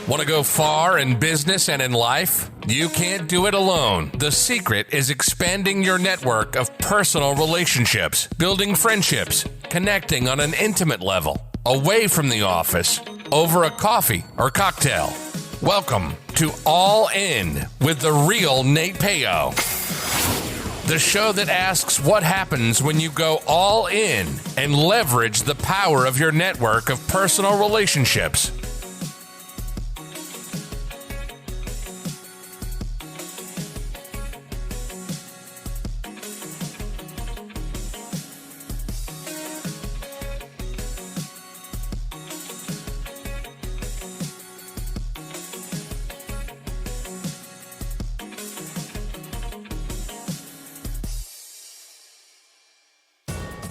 Want to go far in business and in life? You can't do it alone. The secret is expanding your network of personal relationships, building friendships, connecting on an intimate level, away from the office, over a coffee or cocktail. Welcome to All In with the real Nate Payo. The show that asks what happens when you go all in and leverage the power of your network of personal relationships.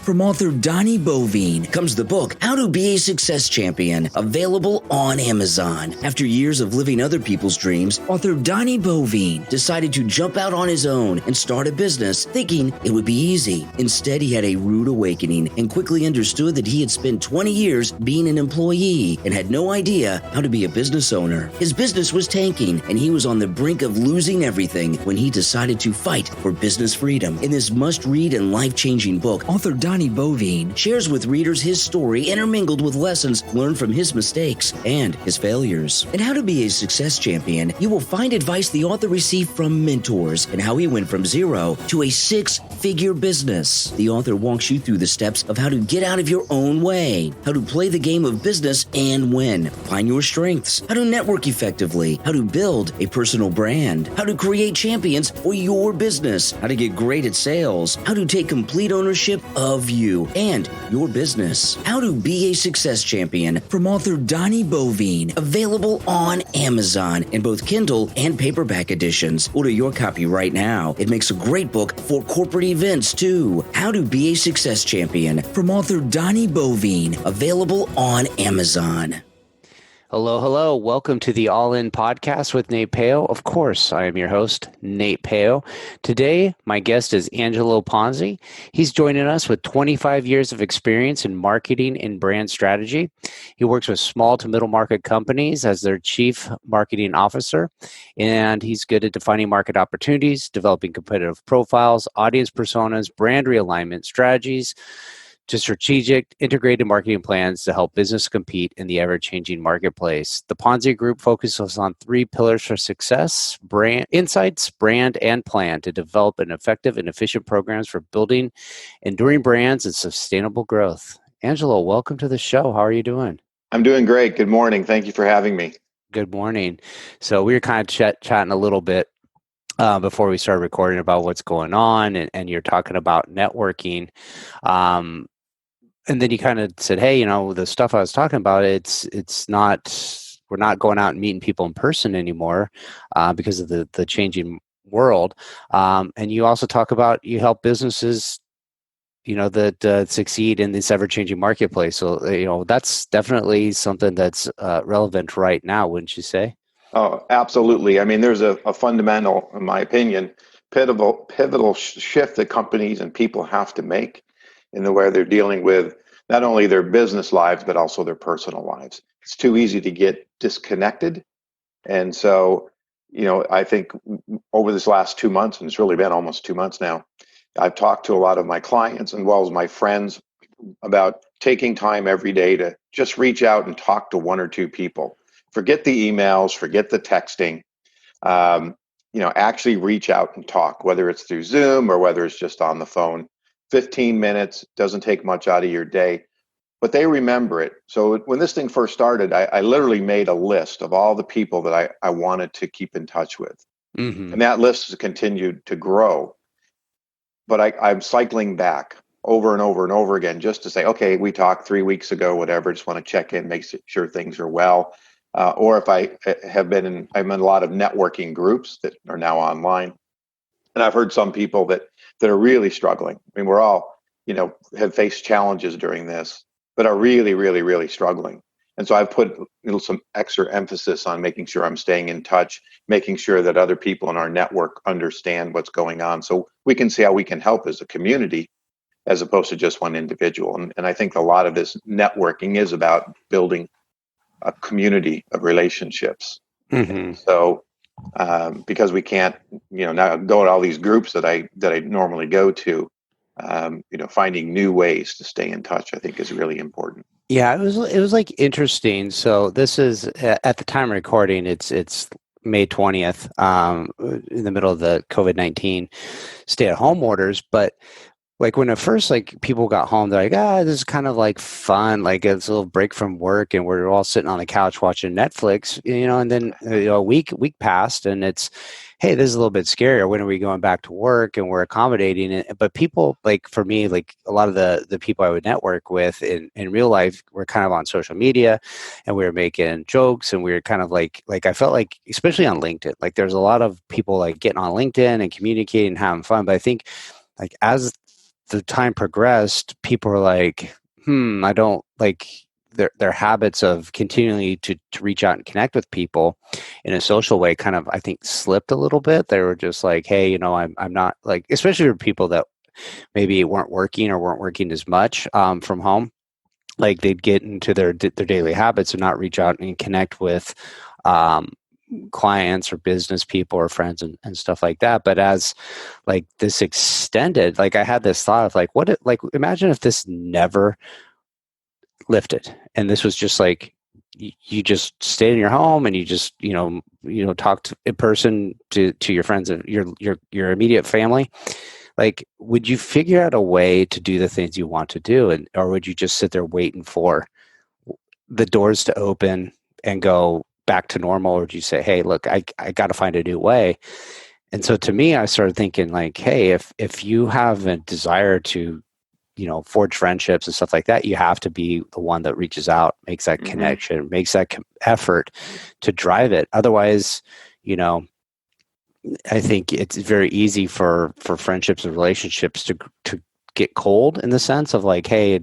From author Donnie Bovine comes the book, How to Be a Success Champion, available on Amazon. After years of living other people's dreams, author Donnie Bovine decided to jump out on his own and start a business, thinking it would be easy. Instead, he had a rude awakening and quickly understood that he had spent 20 years being an employee and had no idea how to be a business owner. His business was tanking, and he was on the brink of losing everything when he decided to fight for business freedom. In this must-read and life-changing book, author Donnie Bovine shares with readers his story intermingled with lessons learned from his mistakes and his failures. In How to Be a Success Champion, you will find advice the author received from mentors and how he went from zero to a six-figure business. The author walks you through the steps of how to get out of your own way, how to play the game of business and win, find your strengths, how to network effectively, how to build a personal brand, how to create champions for your business, how to get great at sales, how to take complete ownership of you and your business. How to Be a Success Champion from author Donnie Bovine, available on Amazon in both Kindle and paperback editions. Order your copy right now. It makes a great book for corporate events too. How to Be a Success Champion from author Donnie Bovine, available on Amazon. Hello. Welcome to the All In podcast with Nate Payo. Of course, I am your host, Nate Payo. Today, my guest is Angelo Ponzi. He's joining us with 25 years of experience in marketing and brand strategy. He works with small to middle market companies as their chief marketing officer, and he's good at defining market opportunities, developing competitive profiles, audience personas, brand realignment strategies, to strategic, integrated marketing plans to help business compete in the ever-changing marketplace. The Ponzi Group focuses on three pillars for success: brand insights, brand, and plan to develop an effective and efficient programs for building enduring brands and sustainable growth. Angelo, welcome to the show. How are you doing? I'm doing great. Good morning. Thank you for having me. Good morning. So we were kind of chatting a little bit before we started recording about what's going on, and you're talking about networking. And then you kind of said, hey, the stuff I was talking about, it's not, we're not going out and meeting people in person anymore because of the changing world. And you also talk about, you help businesses, that succeed in this ever-changing marketplace. So, that's definitely something that's relevant right now, wouldn't you say? Oh, absolutely. I mean, there's a fundamental, in my opinion, pivotal shift that companies and people have to make in the way they're dealing with not only their business lives, but also their personal lives. It's too easy to get disconnected. And so, I think over this last 2 months, and it's really been almost 2 months now, I've talked to a lot of my clients as well as my friends about taking time every day to just reach out and talk to one or two people. Forget the emails, forget the texting, actually reach out and talk, whether it's through Zoom or whether it's just on the phone. 15 minutes doesn't take much out of your day, but they remember it. So when this thing first started, I literally made a list of all the people that I wanted to keep in touch with. Mm-hmm. And that list has continued to grow. But I'm cycling back over and over and over again just to say, okay, we talked 3 weeks ago, whatever, just want to check in, make sure things are well. Or if I'm in a lot of networking groups that are now online. And I've heard some people that are really struggling. I mean, we're all, have faced challenges during this, but are really, really, really struggling. And so I've put some extra emphasis on making sure I'm staying in touch, making sure that other people in our network understand what's going on so we can see how we can help as a community as opposed to just one individual. And I think a lot of this networking is about building a community of relationships. Mm-hmm. So because we can't, now go to all these groups that I normally go to, finding new ways to stay in touch, I think, is really important. Yeah, it was like interesting. So this is at the time of recording, it's May 20th, in the middle of the COVID-19 stay-at-home orders. But like when at first like people got home, they're like, this is kind of like fun, like it's a little break from work, and we're all sitting on the couch watching Netflix, and then a week passed, and it's, hey, this is a little bit scarier. When are we going back to work? And we're accommodating it. But people, like for me, like a lot of the people I would network with in real life were kind of on social media, and we were making jokes, and we were kind of like I felt like, especially on LinkedIn, like there's a lot of people like getting on LinkedIn and communicating and having fun. But I think like as the time progressed, people were like, I don't like their habits of continually to reach out and connect with people in a social way kind of, I think, slipped a little bit. They were just like, hey, I'm not like, especially for people that maybe weren't working as much from home, like they'd get into their daily habits and not reach out and connect with clients or business people or friends and stuff like that. But as like this extended, like I had this thought of like, imagine if this never lifted and this was just like, you just stayed in your home and you just, talked in person to your friends and your immediate family. Like, would you figure out a way to do the things you want to do? Or would you just sit there waiting for the doors to open and go back to normal? Or do you say, hey, look, I got to find a new way? And so to me, I started thinking like, hey, if you have a desire to, forge friendships and stuff like that, you have to be the one that reaches out, makes that connection, makes that effort to drive it. Otherwise, I think it's very easy for friendships and relationships to get cold, in the sense of like, hey,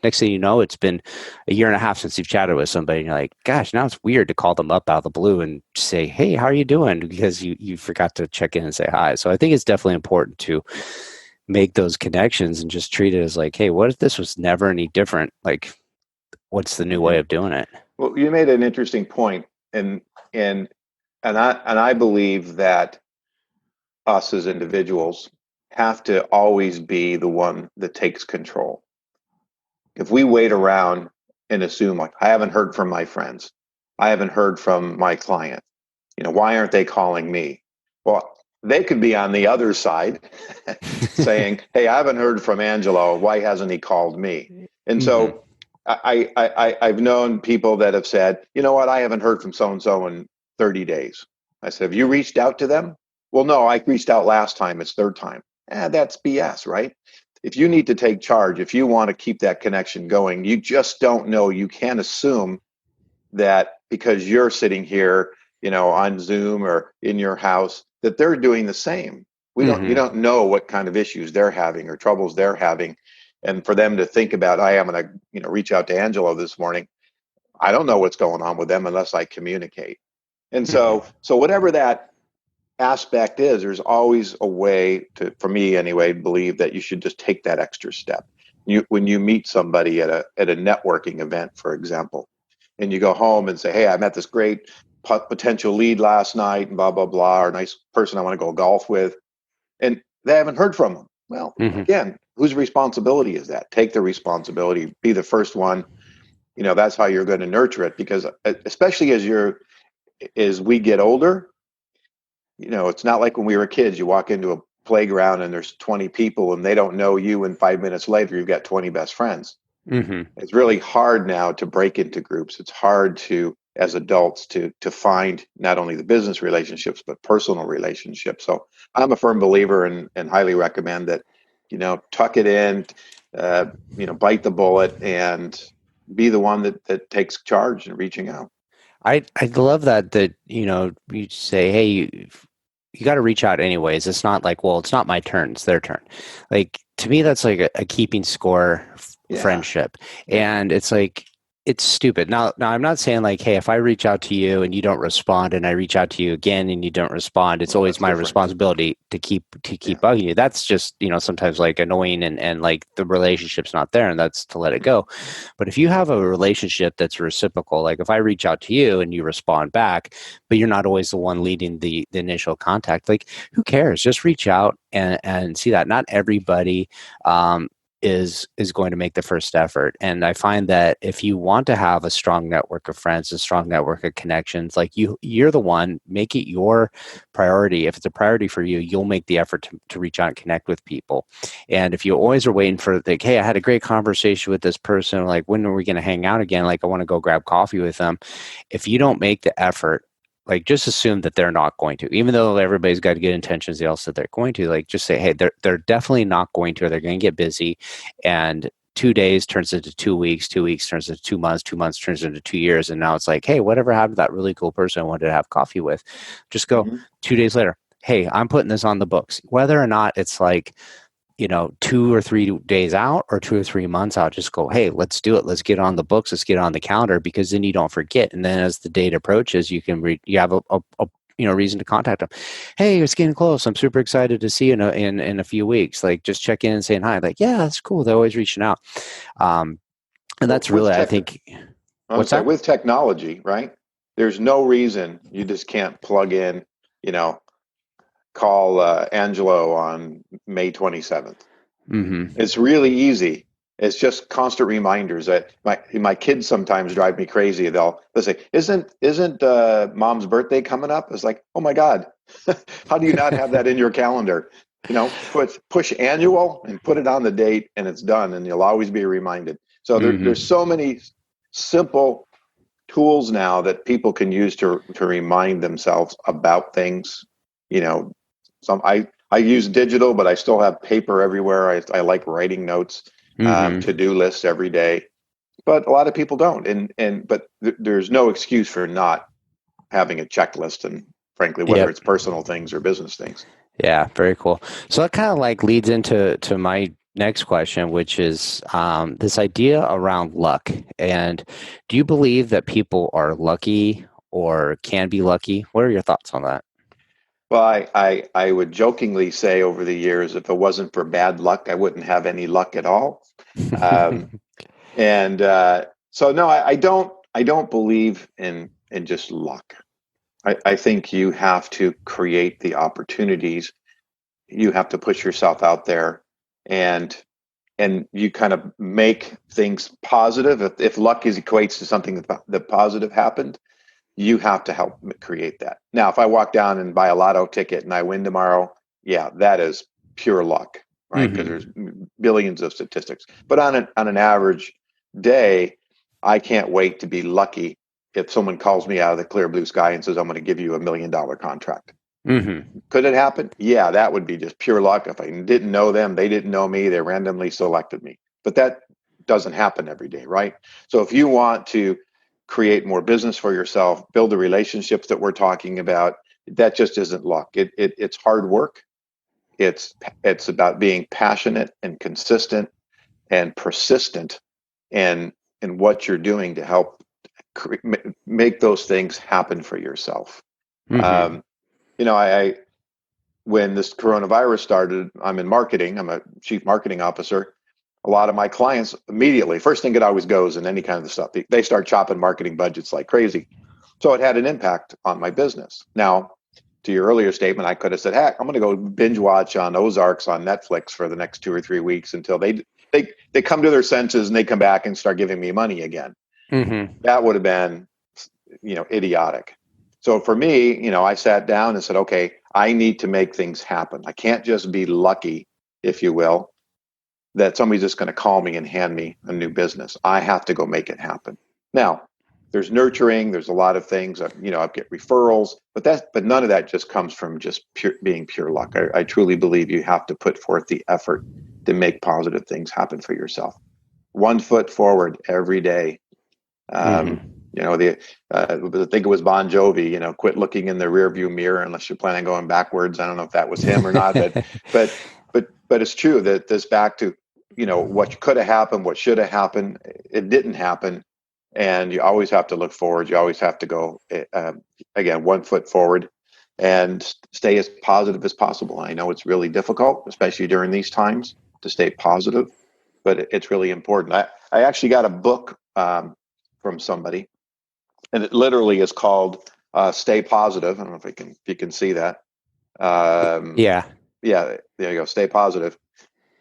next thing you know, it's been a year and a half since you've chatted with somebody, and you're like, gosh, now it's weird to call them up out of the blue and say, hey, how are you doing? Because you forgot to check in and say hi. So I think it's definitely important to make those connections and just treat it as like, hey, what if this was never any different? Like, what's the new way of doing it? Well, you made an interesting point, and I believe that us as individuals have to always be the one that takes control. If we wait around and assume like, I haven't heard from my friends, I haven't heard from my client, why aren't they calling me? Well, they could be on the other side saying, hey, I haven't heard from Angelo, why hasn't he called me? And so I've known people that have said, you know what, I haven't heard from so-and-so in 30 days. I said, have you reached out to them? Well, no, I reached out last time. It's third time. That's BS, right? If you need to take charge, if you want to keep that connection going, you just don't know. You can't assume that because you're sitting here, on Zoom or in your house, that they're doing the same. You don't know what kind of issues they're having or troubles they're having. And for them to think about, I'm going to, reach out to Angelo this morning. I don't know what's going on with them unless I communicate. And so whatever that aspect is, there's always a way to, for me anyway, believe that you should just take that extra step. When you meet somebody at a networking event, for example, and you go home and say, hey, I met this great potential lead last night and blah, blah, blah, or a nice person I want to go golf with, and they haven't heard from them. Well, again, whose responsibility is that? Take the responsibility, be the first one. That's how you're going to nurture it, because especially as we get older, it's not like when we were kids, you walk into a playground and there's 20 people and they don't know you, and 5 minutes later you've got 20 best friends. It's really hard now to break into groups. It's hard to, as adults, to find not only the business relationships but personal relationships. So I'm a firm believer and highly recommend that, tuck it in, bite the bullet and be the one that takes charge in reaching out. I love that you say, hey, you got to reach out anyways. It's not like, well, it's not my turn, it's their turn. Like, to me, that's like a keeping score friendship. And it's like, it's stupid. Now I'm not saying like, hey, if I reach out to you and you don't respond, and I reach out to you again and you don't respond, it's always That's my different. responsibility to keep bugging you. That's just, sometimes like annoying, and like the relationship's not there, and that's to let it go. But if you have a relationship that's reciprocal, like if I reach out to you and you respond back, but you're not always the one leading the initial contact, like who cares? Just reach out and see that. Not everybody is going to make the first effort. And I find that if you want to have a strong network of friends, a strong network of connections, like you're the one, make it your priority. If it's a priority for you, you'll make the effort to reach out and connect with people. And if you always are waiting for like, hey, I had a great conversation with this person, like when are we going to hang out again? Like I want to go grab coffee with them. If you don't make the effort, like just assume that they're not going to, even though everybody's got good intentions, they all said they're going to, like just say, hey, they're definitely not going to, or they're going to get busy. And 2 days turns into 2 weeks, 2 weeks turns into 2 months, 2 months turns into 2 years. And now it's like, hey, whatever happened to that really cool person I wanted to have coffee with? Just go 2 days later. Hey, I'm putting this on the books. Whether or not it's like, 2 or 3 days out or 2 or 3 months out, just go, hey, let's do it. Let's get on the books. Let's get on the calendar, because then you don't forget. And then as the date approaches, you can you have a reason to contact them. Hey, it's getting close. I'm super excited to see you in a few weeks. Like just check in and saying hi. Like, yeah, that's cool. They're always reaching out. And that's really, I think, I'm sorry, with technology, right? There's no reason you just can't plug in, call Angelo on May 27th. It's really easy. It's just constant reminders that my kids sometimes drive me crazy. They'll say, "Isn't Mom's birthday coming up?" It's like, oh my God, how do you not have that in your calendar? Push annual and put it on the date, and it's done, and you'll always be reminded. So there's so many simple tools now that people can use to remind themselves about things. I use digital, but I still have paper everywhere. I like writing notes, to-do lists every day, but a lot of people don't. But there's no excuse for not having a checklist, and frankly, whether it's personal things or business things. Yeah, very cool. So that kind of like leads into my next question, which is this idea around luck. And do you believe that people are lucky or can be lucky? What are your thoughts on that? Well, I would jokingly say over the years, if it wasn't for bad luck, I wouldn't have any luck at all. So no, I don't believe in just luck. I think you have to create the opportunities. You have to push yourself out there, and you kind of make things positive. If luck equates to something that positive happened, you have to help create that. Now, if I walk down and buy a lotto ticket and I win tomorrow, yeah, that is pure luck, right? Because there's billions of statistics. But on an average day, I can't wait to be lucky if someone calls me out of the clear blue sky and says, I'm going to give you $1 million contract. Could it happen? Yeah, that would be just pure luck. If I didn't know them, they didn't know me, they randomly selected me. But that doesn't happen every day, right? So if you want to create more business for yourself, build the relationships that we're talking about, that just isn't luck. It's hard work. It's about being passionate and consistent and persistent in what you're doing to help make those things happen for yourself. I when this coronavirus started, I'm in marketing. I'm a chief marketing officer. A lot of my clients immediately, first thing it always goes in any kind of stuff, they start chopping marketing budgets like crazy. So it had an impact on my business. Now, to your earlier statement, I could have said, heck, I'm going to go binge watch on Ozarks on Netflix for the next 2 or 3 weeks until they come to their senses and they come back and start giving me money again. That would have been, idiotic. So for me, I sat down and said, okay, I need to make things happen. I can't just be lucky, if you will, that somebody's just going to call me and hand me a new business. I have to go make it happen. Now, there's nurturing. There's a lot of things. I get referrals, but none of that just comes from just being pure luck. I truly believe you have to put forth the effort to make positive things happen for yourself. 1 foot forward every day. I think it was Bon Jovi. Quit looking in the rearview mirror unless you're planning on going backwards. I don't know if that was him or not, but it's true that this back to what could have happened, what should have happened. It didn't happen. and you always have to look forward. You always have to go, again, 1 foot forward and stay as positive as possible. I know it's really difficult, especially during these times, to stay positive, but it's really important. I actually got a book from somebody, and it literally is called Stay Positive. I don't know if you can see that. Yeah. Yeah, there you go. Stay Positive.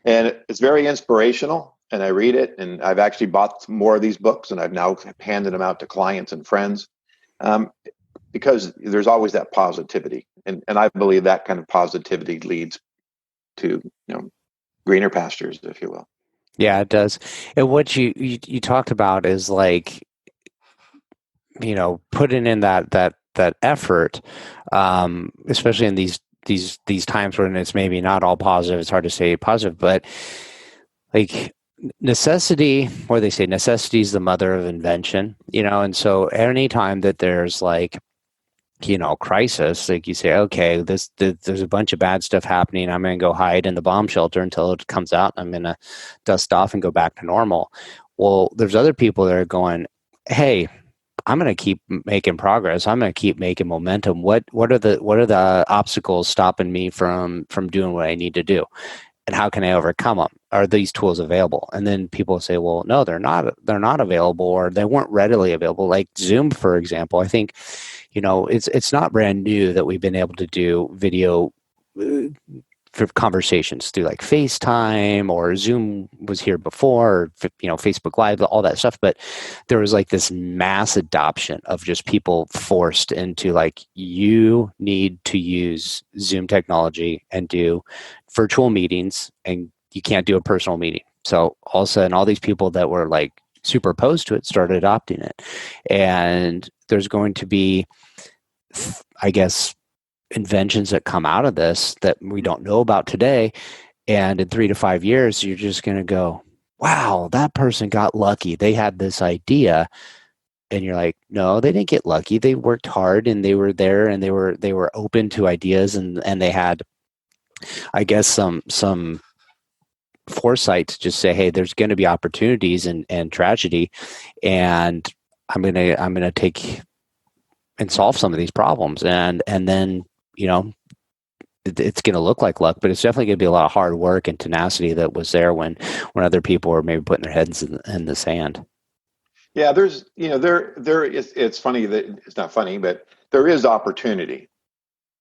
And it's very inspirational. And I read it, and I've actually bought more of these books, and I've now handed them out to clients and friends, um, because there's always that positivity, and I believe that kind of positivity leads to greener pastures, if you will. Yeah, it does. And what you talked about is like, putting in that effort, especially in these times when it's maybe not all positive. It's hard to say positive, but like necessity, or they say necessity is the mother of invention, and so anytime that there's like, crisis, like you say, okay, there's a bunch of bad stuff happening. I'm going to go hide in the bomb shelter until it comes out. I'm going to dust off and go back to normal. Well, there's other people that are going, hey, I'm going to keep making progress. I'm going to keep making momentum. What are the obstacles stopping me from doing what I need to do? And how can I overcome them? Are these tools available? And then people say, well, no, they're not available, or they weren't readily available. Like Zoom, for example. I think, it's not brand new that we've been able to do video for conversations through like FaceTime, or Zoom was here before, or, Facebook Live, all that stuff. But there was like this mass adoption of just people forced into like, you need to use Zoom technology and do virtual meetings, and you can't do a personal meeting. So all of a sudden, all these people that were like super opposed to it started adopting it. And there's going to be, I guess, inventions that come out of this that we don't know about today. And in 3 to 5 years, you're just going to go, wow, that person got lucky. They had this idea. And you're like, no, they didn't get lucky. They worked hard, and they were there, and they were open to ideas, and they had, I guess, some foresight to just say, hey, there's going to be opportunities and tragedy, and I'm going to take and solve some of these problems. And then, it's going to look like luck, but it's definitely going to be a lot of hard work and tenacity that was there when other people were maybe putting their heads in the sand. Yeah, there's, there is, it's funny that it's not funny, but there is opportunity.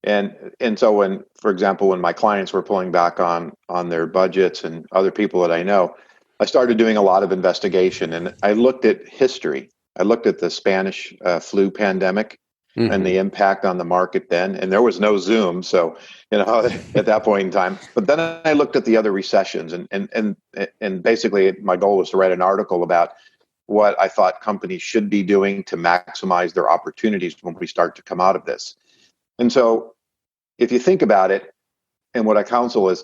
And so when, for example, when my clients were pulling back on their budgets, and other people that I know, I started doing a lot of investigation, and I looked at history. I looked at the Spanish flu pandemic, Mm-hmm. and the impact on the market then, and there was no Zoom, so at that point in time. But then I looked at the other recessions, and basically my goal was to write an article about what I thought companies should be doing to maximize their opportunities when we start to come out of this. And so if you think about it, and what I counsel is,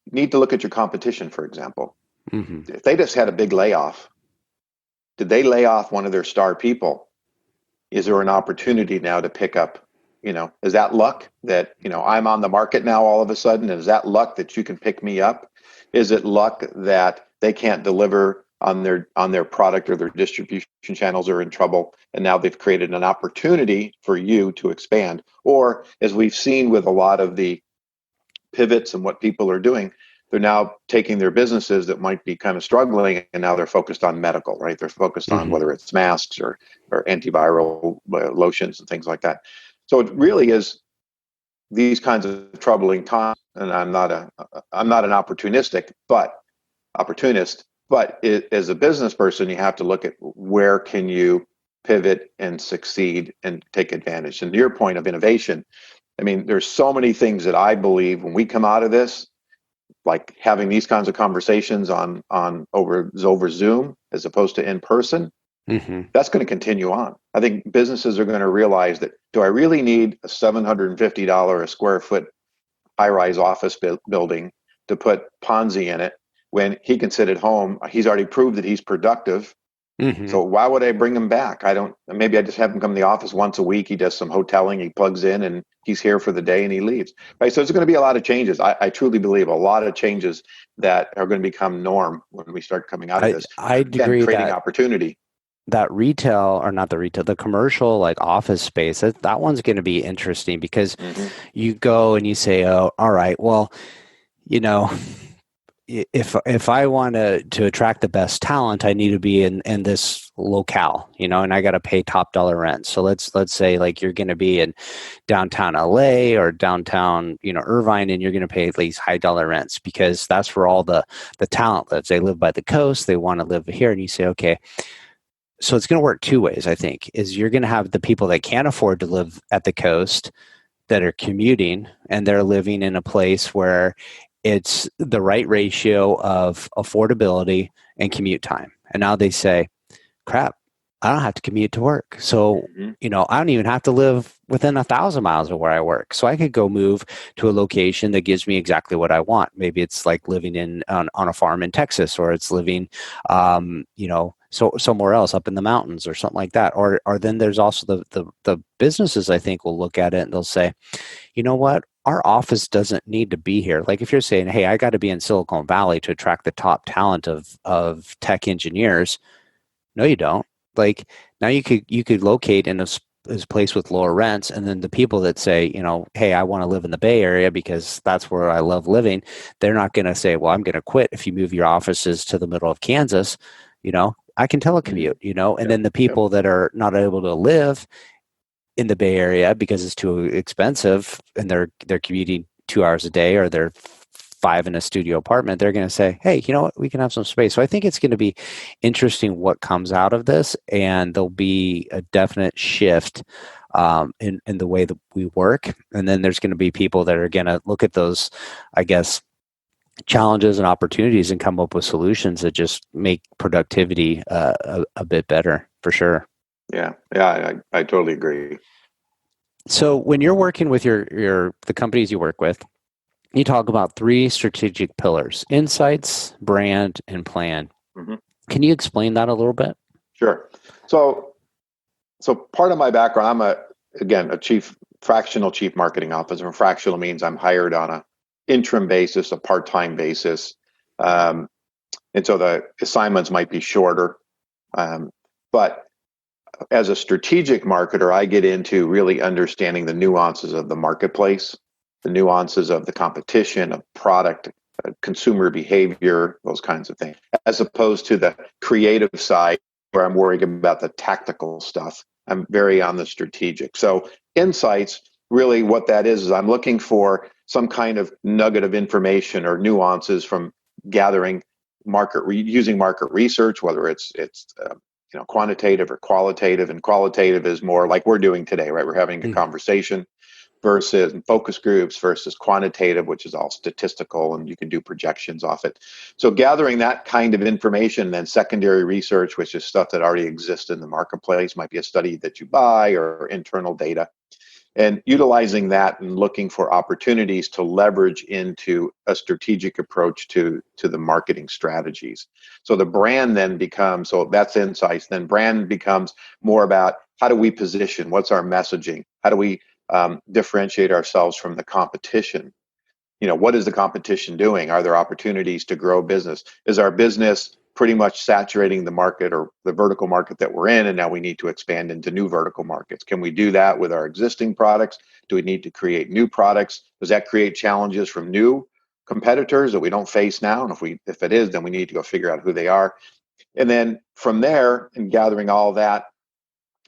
you need to look at your competition, for example. Mm-hmm. If they just had a big layoff, did they lay off one of their star people? Is there an opportunity now to pick up, is that luck that, I'm on the market now all of a sudden? Is that luck that you can pick me up? Is it luck that they can't deliver on their product, or their distribution channels are in trouble, and now they've created an opportunity for you to expand? Or, as we've seen with a lot of the pivots and what people are doing, they're now taking their businesses that might be kind of struggling, and now they're focused on medical, right? They're focused on whether it's masks or antiviral lotions and things like that. So it really is these kinds of troubling times. And I'm not an opportunist, but as a business person, you have to look at where can you pivot and succeed and take advantage. And to your point of innovation, I mean, there's so many things that I believe when we come out of this, like having these kinds of conversations on over Zoom as opposed to in person, that's going to continue on. I think businesses are going to realize that, do I really need a $750 a square foot high-rise office building to put Ponzi in it when he can sit at home? He's already proved that he's productive. So why would I bring him back? Maybe I just have him come to the office once a week. He does some hoteling, he plugs in, and he's here for the day and he leaves. Right. So there's going to be a lot of changes. I truly believe a lot of changes that are going to become norm when we start coming out of this. I'd agree creating that opportunity. that retail, or not the retail, the commercial like office space, that one's going to be interesting because you go and you say, oh, all right, well, you know, if I want to attract the best talent, I need to be in this locale, and I got to pay top dollar rent. So let's say like you're going to be in downtown LA or downtown, Irvine, and you're going to pay at least high dollar rents because that's where all the talent lives. They live by the coast. They want to live here. And you say, okay, so it's going to work two ways, I think, is you're going to have the people that can't afford to live at the coast that are commuting, and they're living in a place where it's the right ratio of affordability and commute time. And now they say, crap, I don't have to commute to work. So, I don't even have to live within 1,000 miles of where I work. So I could go move to a location that gives me exactly what I want. Maybe it's like living on a farm in Texas, or it's living, so somewhere else up in the mountains or something like that. Or then there's also the businesses, I think, will look at it and they'll say, you know what? Our office doesn't need to be here. Like if you're saying, hey, I got to be in Silicon Valley to attract the top talent of tech engineers. No, you don't. Like now you could locate in this place with lower rents, and then the people that say, hey, I want to live in the Bay Area because that's where I love living, they're not going to say, well, I'm going to quit if you move your offices to the middle of Kansas. I can telecommute, and then the people that are not able to live in the Bay Area because it's too expensive and they're commuting 2 hours a day, or they're 5 in a studio apartment, they're going to say, hey, you know what, we can have some space. So I think it's going to be interesting what comes out of this, and there'll be a definite shift in the way that we work. And then there's going to be people that are going to look at those, I guess, challenges and opportunities and come up with solutions that just make productivity a bit better, for sure. Yeah, I totally agree. So when you're working with the companies you work with, you talk about 3 strategic pillars: insights, brand, and plan. Mm-hmm. Can you explain that a little bit? Sure. So part of my background, I'm a fractional chief marketing officer. And fractional means I'm hired on a interim basis, a part-time basis. And so the assignments might be shorter. But as a strategic marketer, I get into really understanding the nuances of the marketplace, the nuances of the competition, of product, consumer behavior, those kinds of things, as opposed to the creative side where I'm worried about the tactical stuff. I'm very on the strategic. So insights, really what that is I'm looking for some kind of nugget of information or nuances from gathering using market research, whether it's quantitative or qualitative. And qualitative is more like we're doing today, right? We're having a conversation, versus focus groups versus quantitative, which is all statistical and you can do projections off it. So gathering that kind of information, then secondary research, which is stuff that already exists in the marketplace, might be a study that you buy or internal data, and utilizing that and looking for opportunities to leverage into a strategic approach to the marketing strategies. So the brand then becomes, so that's insights, then brand becomes more about how do we position, what's our messaging, how do we differentiate ourselves from the competition. What is the competition doing? Are there opportunities to grow business? Is our business pretty much saturating the market or the vertical market that we're in, and now we need to expand into new vertical markets? Can we do that with our existing products? Do we need to create new products? Does that create challenges from new competitors that we don't face now? And if it is, then we need to go figure out who they are. And then from there, and gathering all that,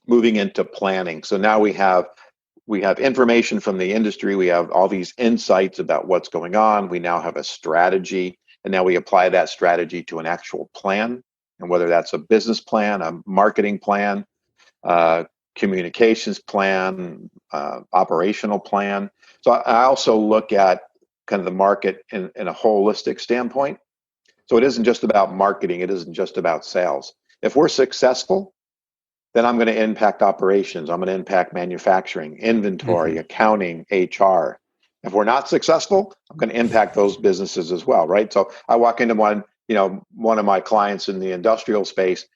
moving into planning. So now we have information from the industry. We have all these insights about what's going on. We now have a strategy, and now we apply that strategy to an actual plan. And whether that's a business plan, a marketing plan, communications plan, operational plan. So I also look at kind of the market in a holistic standpoint. So it isn't just about marketing. It isn't just about sales. If we're successful, then I'm going to impact operations. I'm going to impact manufacturing, inventory, accounting, HR. If we're not successful, I'm going to impact those businesses as well, right? So I walk into one of my clients in the industrial space.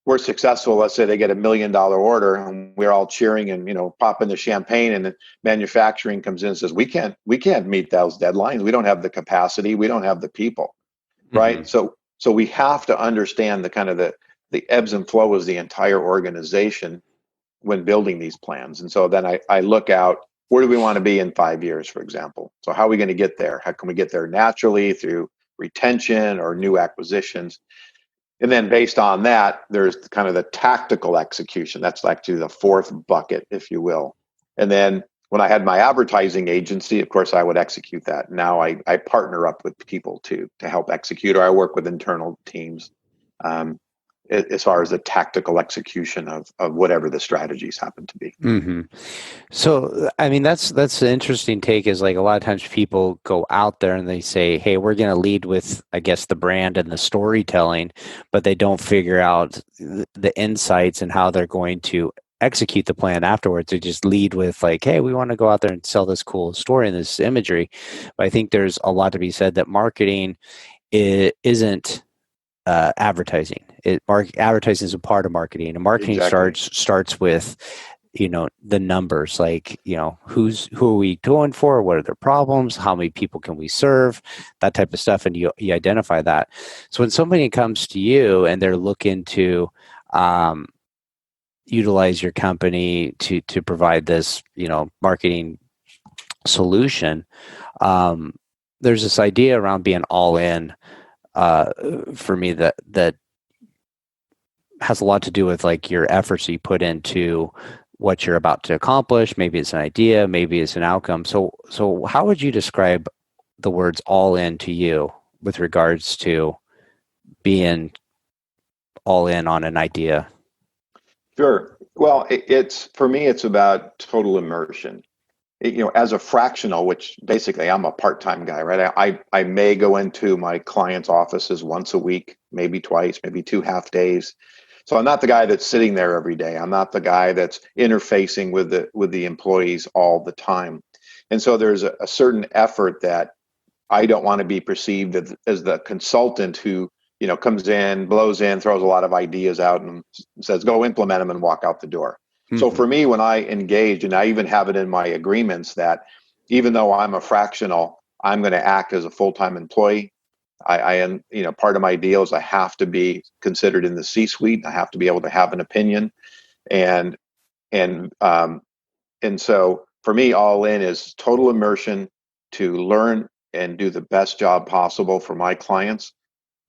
We're successful. Let's say they get $1 million order, and we're all cheering and popping the champagne. And then manufacturing comes in and says, "We can't meet those deadlines. We don't have the capacity. We don't have the people." Right? So we have to understand the kind of the the ebbs and flows of the entire organization when building these plans. And so then I look out, where do we want to be in 5 years, for example? So how are we going to get there? How can we get there naturally through retention or new acquisitions? And then based on that, there's kind of the tactical execution. That's actually the fourth bucket, if you will. And then when I had my advertising agency, of course, I would execute that. Now I partner up with people to help execute, or I work with internal teams as far as the tactical execution of whatever the strategies happen to be. Mm-hmm. So, I mean, that's an interesting take. Is like a lot of times people go out there and they say, "Hey, we're going to lead with, I guess, the brand and the storytelling," but they don't figure out the insights and how they're going to execute the plan afterwards. They just lead with like, "Hey, we want to go out there and sell this cool story and this imagery." But I think there's a lot to be said that marketing isn't advertising. Advertising is a part of marketing, and marketing starts with the numbers, like who are we going for, what are their problems, how many people can we serve, that type of stuff, and you identify that. So when somebody comes to you and they're looking to utilize your company to provide this marketing solution, there's this idea around being all in for me that has a lot to do with like your efforts you put into what you're about to accomplish. Maybe it's an idea, maybe it's an outcome. So how would you describe the words all in to you with regards to being all in on an idea? Sure. Well, it's for me, it's about total immersion. As a fractional, which basically I'm a part-time guy, right? I may go into my client's offices once a week, maybe twice, maybe 2 half days. So I'm not the guy that's sitting there every day. I'm not the guy that's interfacing with the employees all the time. And so there's a certain effort that I don't want to be perceived as the consultant who, comes in, blows in, throws a lot of ideas out and says, go implement them and walk out the door. Mm-hmm. So for me, when I engage, and I even have it in my agreements that even though I'm a fractional, I'm going to act as a full-time employee. I am, part of my deal is I have to be considered in the C-suite. I have to be able to have an opinion, and so for me, all in is total immersion to learn and do the best job possible for my clients,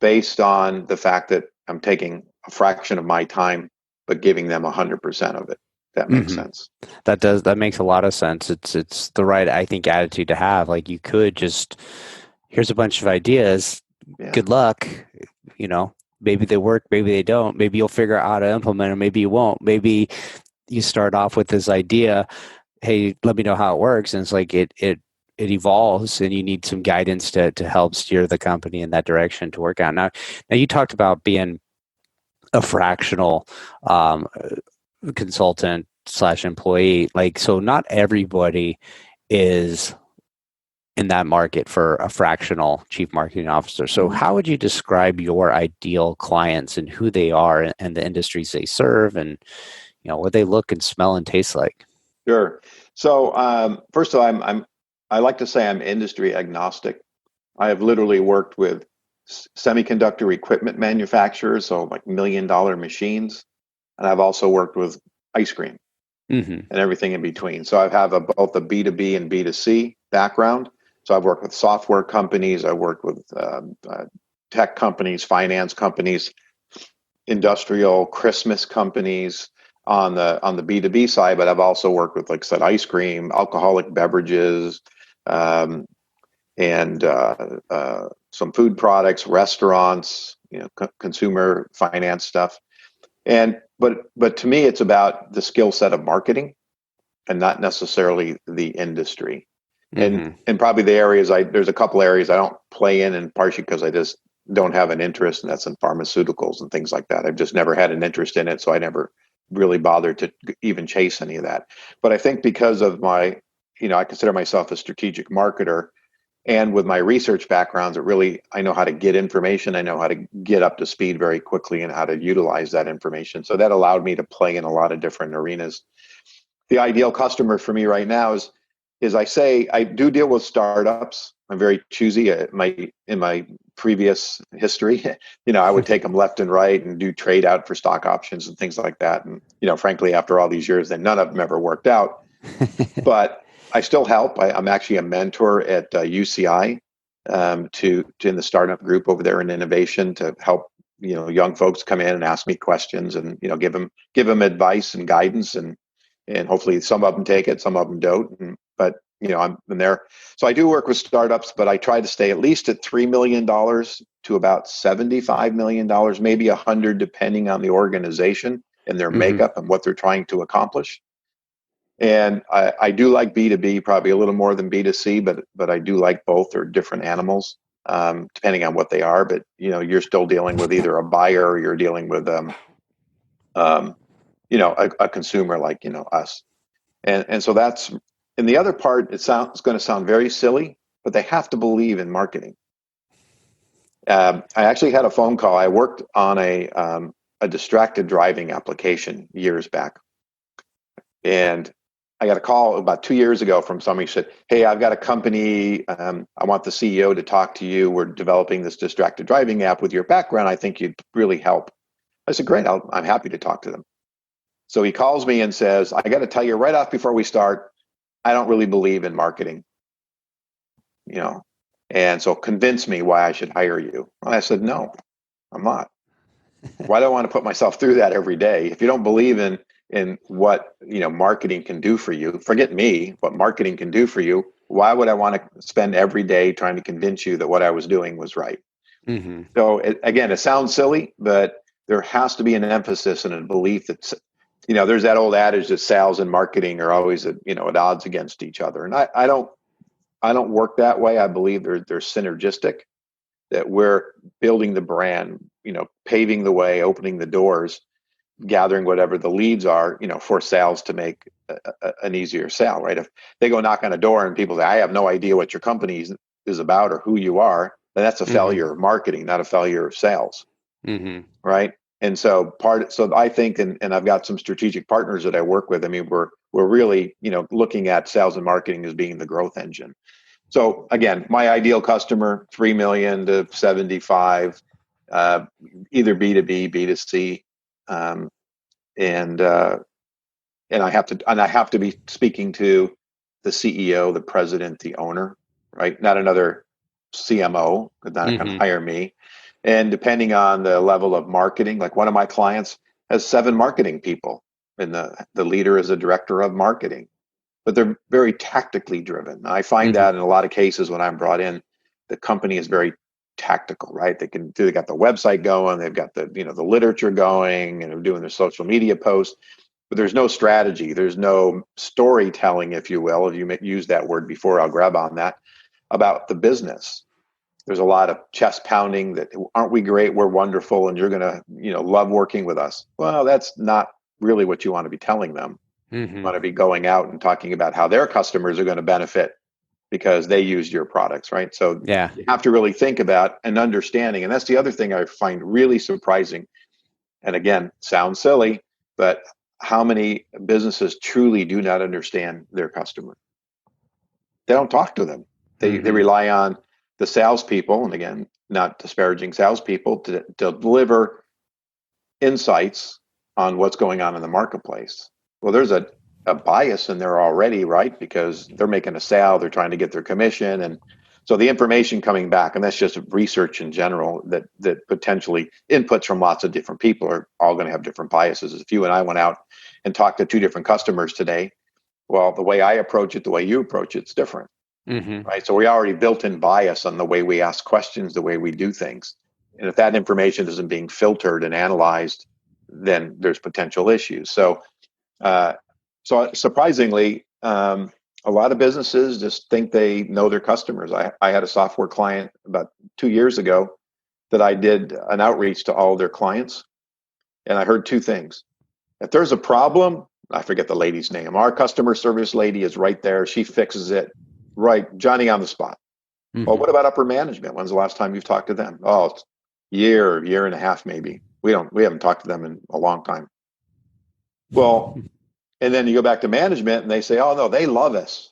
based on the fact that I'm taking a fraction of my time, but giving them 100% of it. That makes sense. That makes a lot of sense. It's the right, I think, attitude to have. Like you could just, here's a bunch of ideas. Yeah. Good luck. Maybe they work, maybe they don't. Maybe you'll figure out how to implement them. Maybe you won't. Maybe you start off with this idea. Hey, let me know how it works. And it's like it evolves, and you need some guidance to help steer the company in that direction to work out. Now you talked about being a fractional consultant / employee. Like, so not everybody is in that market for a fractional chief marketing officer. So how would you describe your ideal clients and who they are and the industries they serve and what they look and smell and taste like? Sure. So first of all, I like to say I'm industry agnostic. I have literally worked with semiconductor equipment manufacturers, so like $1 million machines, and I've also worked with ice cream and everything in between. So I have both a B2B and B2C background. So I've worked with software companies, I've worked with tech companies, finance companies, industrial Christmas companies on the B2B side, but I've also worked with, like I said, ice cream, alcoholic beverages, and some food products, restaurants, consumer finance stuff. But to me, it's about the skill set of marketing and not necessarily the industry. And probably the areas there's a couple areas I don't play in, and partially because I just don't have an interest, and that's in pharmaceuticals and things like that. I've just never had an interest in it, so I never really bothered to even chase any of that. But I think because of my, I consider myself a strategic marketer, and with my research backgrounds, I know how to get information. I know how to get up to speed very quickly and how to utilize that information. So that allowed me to play in a lot of different arenas. The ideal customer for me right now is I say I do deal with startups, I'm very choosy. In my previous history, I would take them left and right and do trade out for stock options and things like that. And frankly, after all these years, then none of them ever worked out. But I still help. I'm actually a mentor at UCI to in the startup group over there in innovation to help young folks come in and ask me questions and give them advice and guidance and hopefully some of them take it, some of them don't. But I'm in there. So I do work with startups, but I try to stay at least at $3 million to about $75 million, maybe 100, depending on the organization and their makeup and what they're trying to accomplish. And I do like B2B probably a little more than B2C, but I do like both. They're different animals, depending on what they are. But you're still dealing with either a buyer or you're dealing with a consumer like us. And so that's, and the other part, it's going to sound very silly, but they have to believe in marketing. I actually had a phone call. I worked on a distracted driving application years back. And I got a call about 2 years ago from somebody who said, "Hey, I've got a company. I want the CEO to talk to you. We're developing this distracted driving app. With your background, I think you'd really help." I said, "Great, I'm happy to talk to them." So he calls me and says, "I got to tell you right off before we start, I don't really believe in marketing. And so convince me why I should hire you." And I said, "No, I'm not. Why do I want to put myself through that every day? If you don't believe in what marketing can do for you, forget me, what marketing can do for you, why would I want to spend every day trying to convince you that what I was doing was right?" So again, it sounds silly, but there has to be an emphasis and a belief that there's that old adage that sales and marketing are always at odds against each other. And I don't work that way. I believe they're synergistic, that we're building the brand, paving the way, opening the doors, gathering whatever the leads are, for sales to make an easier sale, right? If they go knock on a door and people say, "I have no idea what your company is about or who you are," then that's a failure of marketing, not a failure of sales, right? And so I think, and I've got some strategic partners that I work with. I mean, we're really, looking at sales and marketing as being the growth engine. So again, my ideal customer, 3 million to 75, either B2B, B2C. And I have to be speaking to the CEO, the president, the owner, right? Not another CMO, because not going to hire me. And depending on the level of marketing, like one of my clients has 7 marketing people, and the leader is a director of marketing, but they're very tactically driven. I find that in a lot of cases when I'm brought in, the company is very tactical, right? They got the website going, they've got the the literature going, and they're doing their social media posts, but there's no strategy, there's no storytelling, if you will. If you used that word before, I'll grab on that, about the business. There's a lot of chest pounding that, "Aren't we great? We're wonderful, and you're gonna love working with us." Well, that's not really what you want to be telling them. You want to be going out and talking about how their customers are going to benefit because they used your products, right? So you have to really think about an understanding. And that's the other thing I find really surprising. And again, sounds silly, but how many businesses truly do not understand their customer? They don't talk to them. They rely on the salespeople, and again, not disparaging salespeople, to deliver insights on what's going on in the marketplace. Well, there's a bias in there already, right? Because they're making a sale, they're trying to get their commission. And so the information coming back, and that's just research in general, that potentially inputs from lots of different people are all going to have different biases. If you and I went out and talked to 2 different customers today, well, the way I approach it, the way you approach it's different, right? So we already built in bias on the way we ask questions, the way we do things. And if that information isn't being filtered and analyzed, then there's potential issues. So surprisingly, a lot of businesses just think they know their customers. I had a software client about 2 years ago that I did an outreach to all their clients, and I heard 2 things. If there's a problem, I forget the lady's name, our customer service lady is right there. She fixes it, right, Johnny on the spot. Well, what about upper management? When's the last time you've talked to them? Oh, year and a half, maybe. We haven't talked to them in a long time. Well, and then you go back to management and they say, "Oh no, they love us."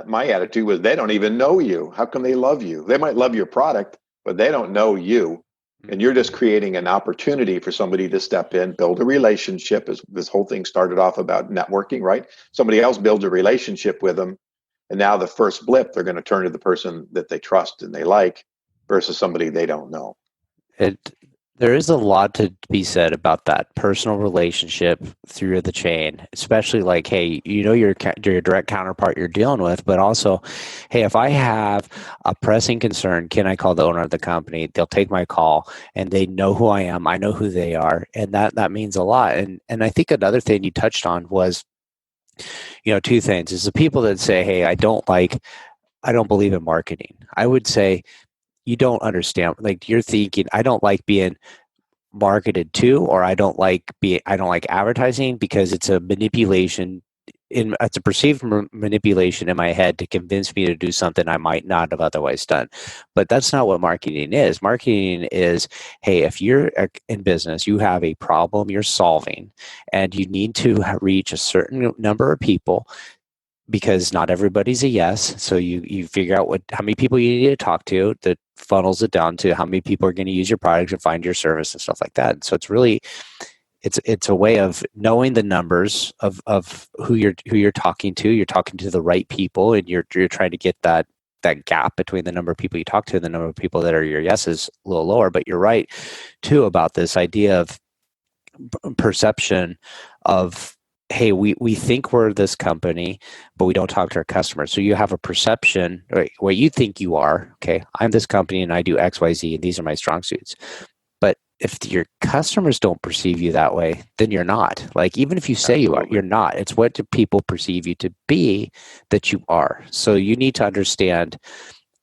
my attitude was, they don't even know you. How can they love you? They might love your product, but they don't know you. And you're just creating an opportunity for somebody to step in, build a relationship. As this whole thing started off about networking, right? Somebody else builds a relationship with them. And now the first blip, they're going to turn to the person that they trust and they like versus somebody they don't know. There is a lot to be said about that personal relationship through the chain, especially like, hey, your direct counterpart you're dealing with, but also, hey, if I have a pressing concern, can I call the owner of the company? They'll take my call, and they know who I am. I know who they are, and that means a lot. And I think another thing you touched on was, two things: is the people that say, hey, I don't believe in marketing. I would say, you don't understand. Like, you're thinking, I don't like being marketed to, or I don't like advertising because it's a manipulation. It's a perceived manipulation in my head to convince me to do something I might not have otherwise done. But that's not what marketing is. Marketing is, hey, if you're in business, you have a problem you're solving, and you need to reach a certain number of people, because not everybody's a yes. So you figure out how many people you need to talk to, that funnels it down to how many people are going to use your product and find your service and stuff like that. So it's really, it's a way of knowing the numbers of who you're talking to. You're talking to the right people, and you're trying to get that gap between the number of people you talk to and the number of people that are your yeses a little lower. But you're right too about this idea of perception of, hey, we think we're this company, but we don't talk to our customers. So you have a perception, right, what you think you are. Okay, I'm this company and I do X, Y, Z, and these are my strong suits. But if your customers don't perceive you that way, then you're not. Like, even if you say you are, you're not. It's what do people perceive you to be that you are. So you need to understand,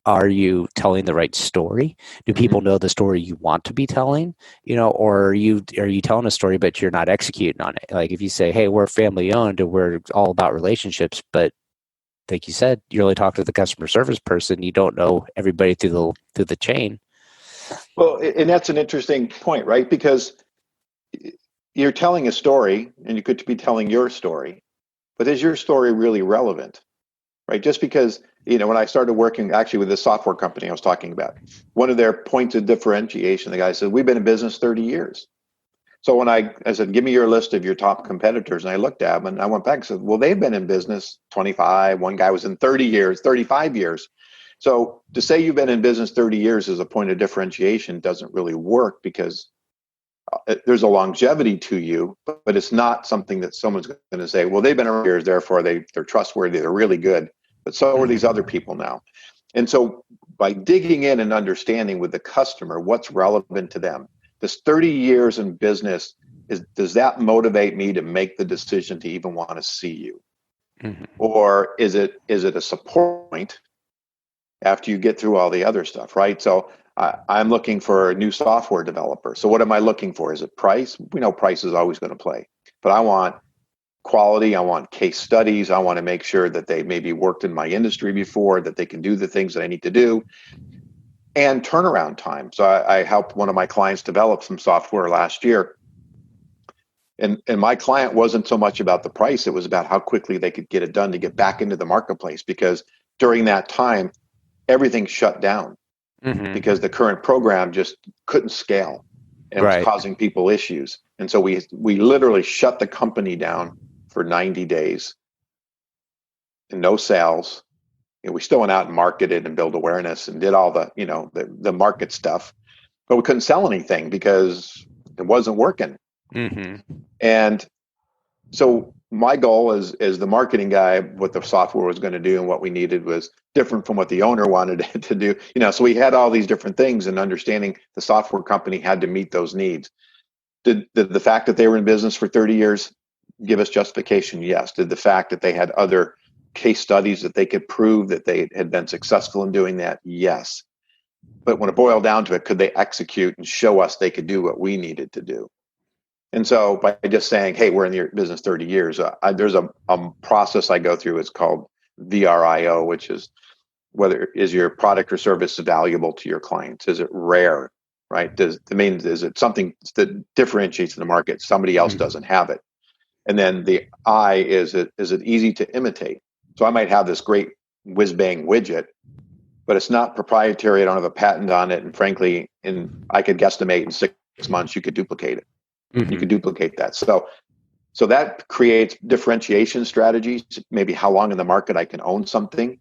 are you telling the right story? Do people know the story you want to be telling? Or are you telling a story but you're not executing on it? Like, if you say, hey, we're family owned and we're all about relationships, but like you said, you only talk to the customer service person, you don't know everybody through the chain. Well, and that's an interesting point, right? Because you're telling a story, and you could be telling your story, but is your story really relevant? Right? Just because, when I started working actually with this software company I was talking about, one of their points of differentiation, the guy said, we've been in business 30 years. So when I said, give me your list of your top competitors, and I looked at them and I went back and said, well, they've been in business 25. One guy was in 30 years, 35 years. So to say you've been in business 30 years as a point of differentiation doesn't really work, because there's a longevity to you, but it's not something that someone's going to say, well, they've been around years, therefore they're trustworthy, they're really good, but so are these other people now. And so by digging in and understanding with the customer what's relevant to them, this 30 years in business, does that motivate me to make the decision to even want to see you? Or is it a support point after you get through all the other stuff, right? So I'm looking for a new software developer. So what am I looking for? Is it price? We know price is always going to play, but I want quality. I want case studies. I want to make sure that they maybe worked in my industry before, that they can do the things that I need to do, and turnaround time. So I helped one of my clients develop some software last year. And my client wasn't so much about the price. It was about how quickly they could get it done to get back into the marketplace, because during that time, everything shut down. Because the current program just couldn't scale, and it was causing people issues. And so we literally shut the company down for 90 days and no sales. We still went out and marketed and built awareness and did all the, the market stuff, but we couldn't sell anything because it wasn't working. And so my goal as the marketing guy, what the software was going to do and what we needed was different from what the owner wanted it to do. So we had all these different things, and understanding the software company had to meet those needs. Did the fact that they were in business for 30 years give us justification? Yes. Did the fact that they had other case studies that they could prove that they had been successful in doing that? Yes. But when it boiled down to it, could they execute and show us they could do what we needed to do? And so by just saying, hey, we're in the business 30 years, there's a process I go through. It's called VRIO, which is whether is your product or service valuable to your clients? Is it rare, right? Is it something that differentiates in the market? Somebody else doesn't have it. And then the I is it easy to imitate? So I might have this great whiz bang widget, but it's not proprietary. I don't have a patent on it. And frankly, I could guesstimate in 6 months, you could duplicate it. Mm-hmm. You could duplicate that. So that creates differentiation strategies, maybe how long in the market I can own something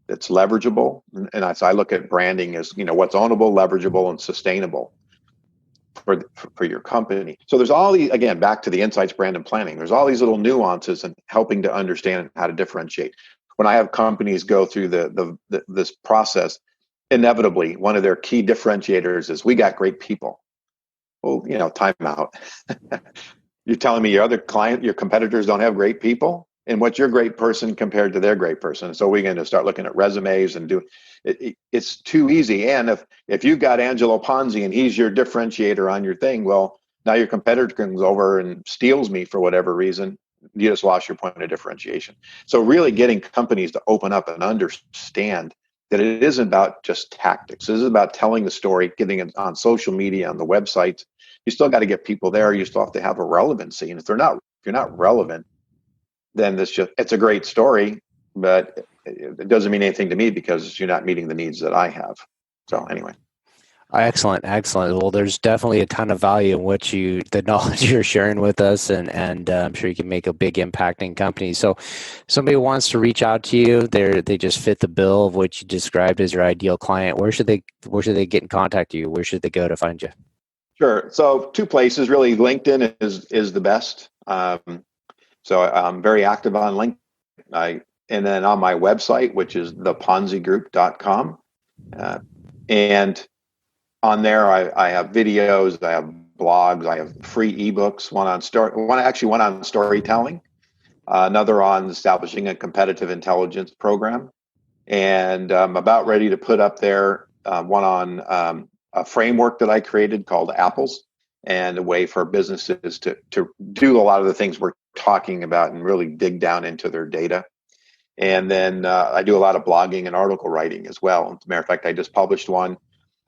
that's leverageable. And I look at branding as, what's ownable, leverageable, and sustainable for your company. So there's all these, again, back to the insights, brand, and planning. There's all these little nuances and helping to understand how to differentiate. When I have companies go through this process, inevitably, one of their key differentiators is we got great people. Well, time out. You're telling me your competitors don't have great people? And what's your great person compared to their great person? So we're going to start looking at resumes and do it. It's too easy. And if you've got Angelo Ponzi and he's your differentiator on your thing, well, now your competitor comes over and steals me for whatever reason. You just lost your point of differentiation. So really getting companies to open up and understand that it isn't about just tactics. This is about telling the story, getting it on social media, on the websites. You still got to get people there. You still have to have a relevancy. And if you're not relevant, then it's a great story, but it doesn't mean anything to me because you're not meeting the needs that I have. So anyway. Excellent. Well, there's definitely a ton of value in the knowledge you're sharing with us, and I'm sure you can make a big impact in companies. So, somebody wants to reach out to you. They just fit the bill of what you described as your ideal client. Where should they get in contact with you? Where should they go to find you? Sure. So 2 places really. LinkedIn is the best. So I'm very active on LinkedIn. And then on my website, which is theponzigroup.com, and on there, I have videos, I have blogs, I have free ebooks, one on storytelling, another on establishing a competitive intelligence program. And I'm about ready to put up there one on a framework that I created called Apples, and a way for businesses to do a lot of the things we're talking about and really dig down into their data. And then I do a lot of blogging and article writing as well. As a matter of fact, I just published one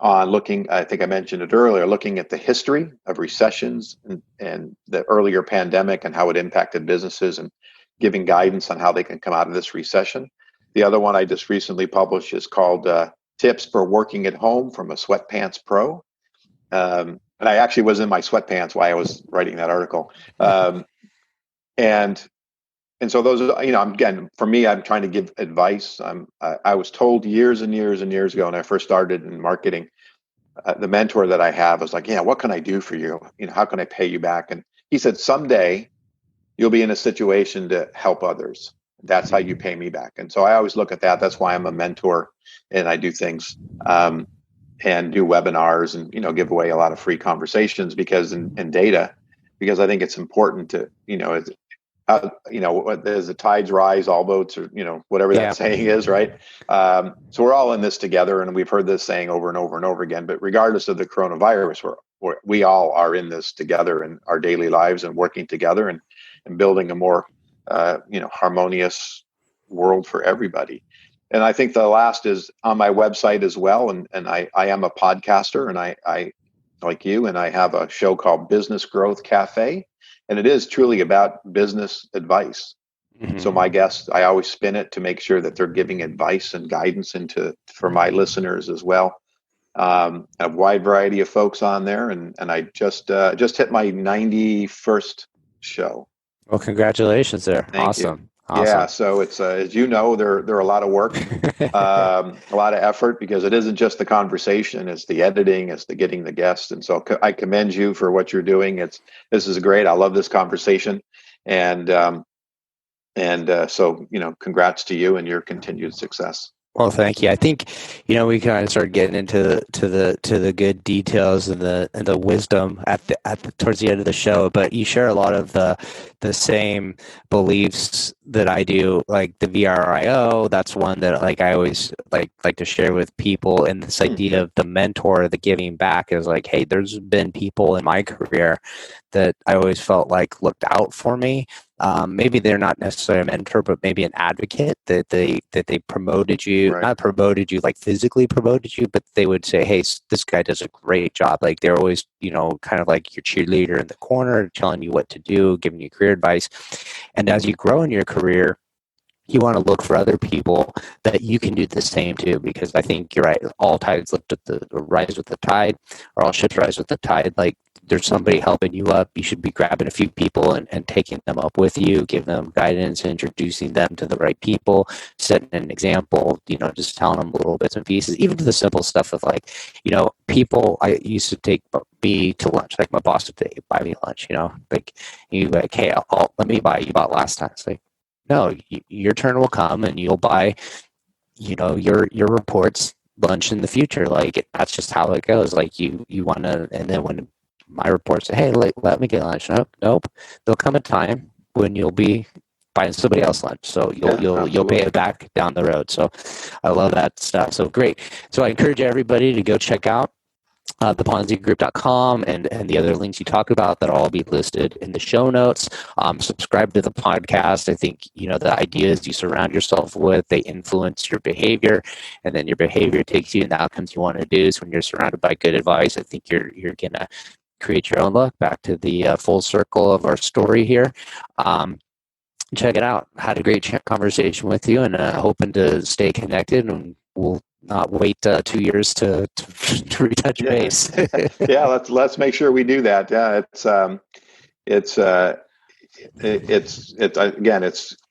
on I think I mentioned it earlier, looking at the history of recessions and the earlier pandemic and how it impacted businesses, and giving guidance on how they can come out of this recession. The other one I just recently published is called Tips for Working at Home from a Sweatpants Pro. And I actually was in my sweatpants while I was writing that article. And so those are, again, for me, I'm trying to give advice. I was told years and years and years ago when I first started in marketing, the mentor that I have was like, yeah, what can I do for you? How can I pay you back? And he said, someday you'll be in a situation to help others. That's how you pay me back. And so I always look at that. That's why I'm a mentor, and I do things and do webinars and, give away a lot of free conversations and data, because I think it's important to, as the tides rise, all boats are, whatever that saying is, right? So we're all in this together, and we've heard this saying over and over and over again. But regardless of the coronavirus, we all are in this together in our daily lives, and working together and building a more, harmonious world for everybody. And I think the last is on my website as well. And I am a podcaster, and I like you, and I have a show called Business Growth Cafe. And it is truly about business advice. Mm-hmm. So my guests, I always spin it to make sure that they're giving advice and guidance for my listeners as well. A wide variety of folks on there, and I just hit my 91st show. Well, congratulations there. Thank you. Yeah, so it's as you know, they're a lot of work, a lot of effort, because it isn't just the conversation; it's the editing, it's the getting the guests. And so I commend you for what you're doing. This is great. I love this conversation, and so congrats to you and your continued success. Well, thank you. I think, we kind of started getting into the good details and the wisdom towards the end of the show. But you share a lot of the same beliefs that I do, like the VRIO. That's one that I always like to share with people. And this idea of the mentor, the giving back, is like, hey, there's been people in my career that I always felt like looked out for me. Maybe they're not necessarily a mentor, but maybe an advocate, that they promoted you, right. Not promoted you, like physically promoted you, but they would say, hey, this guy does a great job. Like they're always, kind of like your cheerleader in the corner, telling you what to do, giving you career advice. And as you grow in your career, you want to look for other people that you can do the same to, because I think you're right. All tides rise with the tide, or all ships rise with the tide. Like, there's somebody helping you up. You should be grabbing a few people and taking them up with you, giving them guidance, introducing them to the right people, setting an example, just telling them little bits and pieces, even to the simple stuff of like, people I used to take me to lunch, like my boss would buy me lunch, like, you like, hey, let me buy, you bought last time. It's like, no, your turn will come and you'll buy, your reports lunch in the future. Like, that's just how it goes. Like, you want to, and then when my reports say, hey, let me get lunch. Nope. There'll come a time when you'll be buying somebody else lunch. So you'll pay it back down the road. So I love that stuff. So great. So I encourage everybody to go check out theponzigroup.com and the other links you talk about that will all be listed in the show notes. Subscribe to the podcast. I think, the ideas you surround yourself with, they influence your behavior, and then your behavior takes you in the outcomes you want to do. So when you're surrounded by good advice, I think you're going to create your own luck. Back to the full circle of our story here. Check it out. Had a great conversation with you, and hoping to stay connected, and we'll not wait 2 years to retouch base. Yeah, let's make sure we do that. Yeah,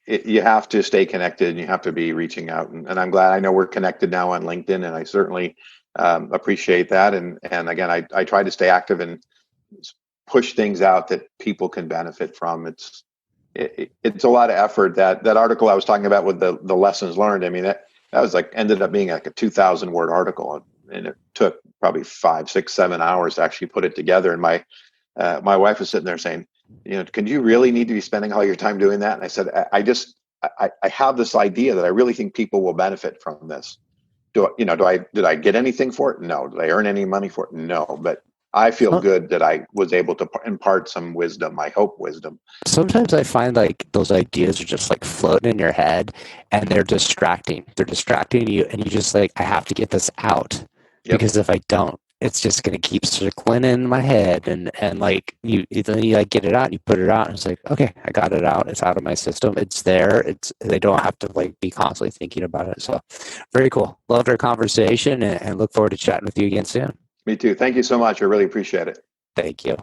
you have to stay connected, and you have to be reaching out. And I'm glad. I know we're connected now on LinkedIn, and I certainly appreciate that. And again, I try to stay active and push things out that people can benefit from. It's a lot of effort. That article I was talking about with the lessons learned, I mean, that was ended up being like a 2,000 word article, and it took probably 5, 6, 7 hours to actually put it together. And my wife was sitting there saying, can you really need to be spending all your time doing that? And I said, I have this idea that I really think people will benefit from this. Did I get anything for it? No. Did I earn any money for it? No. But I feel good that I was able to impart some wisdom. I hope wisdom. Sometimes I find like those ideas are just like floating in your head, and they're distracting. They're distracting you, and you just like, I have to get this out, because if I don't, it's just going to keep circling in my head, and like you like get it out, and you put it out, and it's like, okay, I got it out. It's out of my system. It's there. They don't have to like be constantly thinking about it. So very cool. Loved our conversation, and look forward to chatting with you again soon. Me too. Thank you so much. I really appreciate it. Thank you.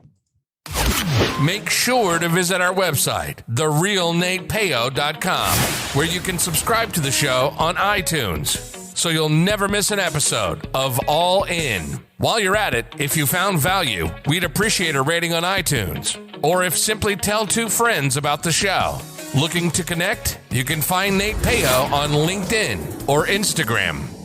Make sure to visit our website, therealnatepeo.com, where you can subscribe to the show on iTunes, so you'll never miss an episode of All In. While you're at it, if you found value, we'd appreciate a rating on iTunes, or if simply tell 2 friends about the show. Looking to connect? You can find Nate Peo on LinkedIn or Instagram.